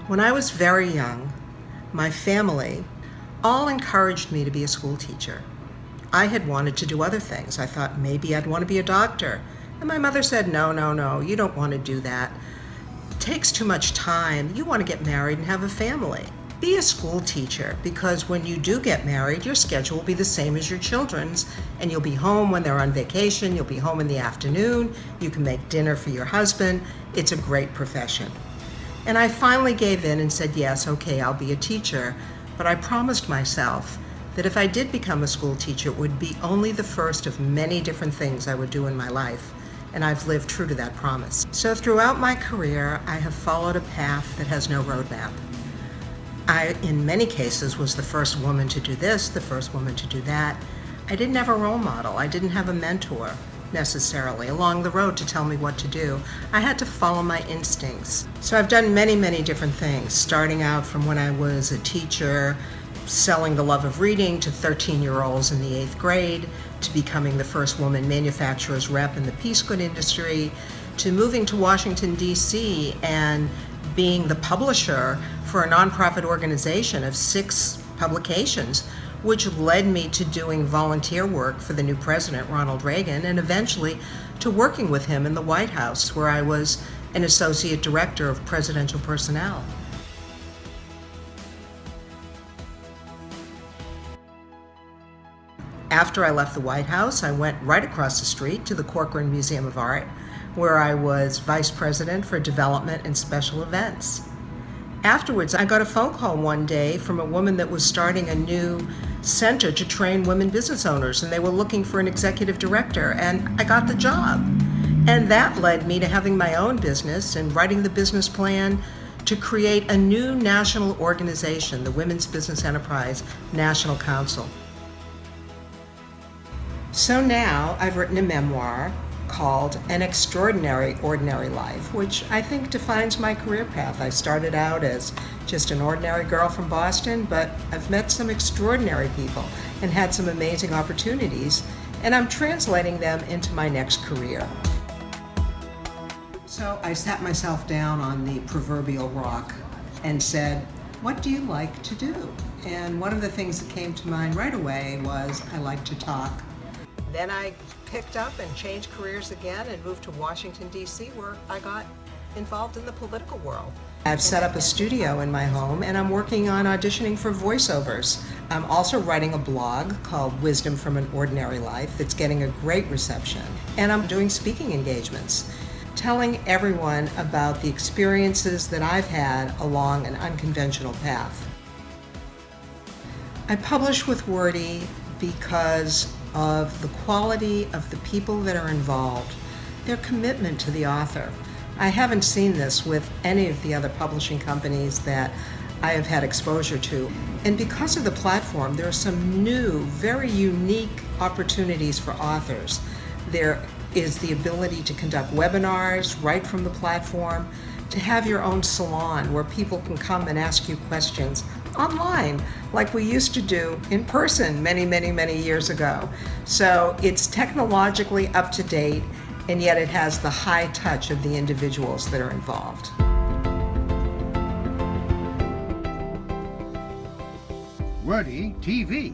When I was very young, my family all encouraged me to be a school teacher. I had wanted to do other things. I thought maybe I'd want to be a doctor. And my mother said, no, you don't want to do that. It takes too much time. You want to get married and have a family. Be a school teacher, because when you do get married, your schedule will be the same as your children's, and you'll be home when they're on vacation, you'll be home in the afternoon, you can make dinner for your husband. It's a great profession. And I finally gave in and said, yes, okay, I'll be a teacher, but I promised myself that if I did become a school teacher, it would be only the first of many different things I would do in my life, and I've lived true to that promise. So throughout my career, I have followed a path that has no roadmap. I, in many cases, was the first woman to do this, the first woman to do that. I didn't have a role model. I didn't have a mentor, necessarily, along the road to tell me what to do. I had to follow my instincts. So I've done many different things, starting out from when I was a teacher, selling the love of reading to 13-year-olds in the 8th grade, to becoming the first woman manufacturer's rep in the piece good industry, to moving to Washington, D.C. and being the publisher for a nonprofit organization of 6 publications, which led me to doing volunteer work for the new president, Ronald Reagan, and eventually to working with him in the White House, where I was an associate director of presidential personnel. After I left the White House, I went right across the street to the Corcoran Museum of Art, where I was vice president for development and special events. Afterwards, I got a phone call one day from a woman that was starting a new center to train women business owners, and they were looking for an executive director, and I got the job. And that led me to having my own business and writing the business plan to create a new national organization, the Women's Business Enterprise National Council. So now I've written a memoir called An Extraordinary Ordinary Life, which I think defines my career path. I started out as just an ordinary girl from Boston, but I've met some extraordinary people and had some amazing opportunities, and I'm translating them into my next career. So I sat myself down on the proverbial rock and said, what do you like to do? And one of the things that came to mind right away was I like to talk. Then I picked up and changed careers again and moved to Washington, D.C., where I got involved in the political world. I've set up a studio in my home, and I'm working on auditioning for voiceovers. I'm also writing a blog called Wisdom from an Ordinary Life that's getting a great reception. And I'm doing speaking engagements, telling everyone about the experiences that I've had along an unconventional path. I publish with Wordeee because of the quality of the people that are involved, their commitment to the author. I haven't seen this with any of the other publishing companies that I have had exposure to. And because of the platform, there are some new, very unique opportunities for authors. There is the ability to conduct webinars right from the platform, to have your own salon where people can come and ask you questions online, like we used to do in person many years ago. So it's technologically up to date, and yet it has the high touch of the individuals that are involved. Wordeee TV.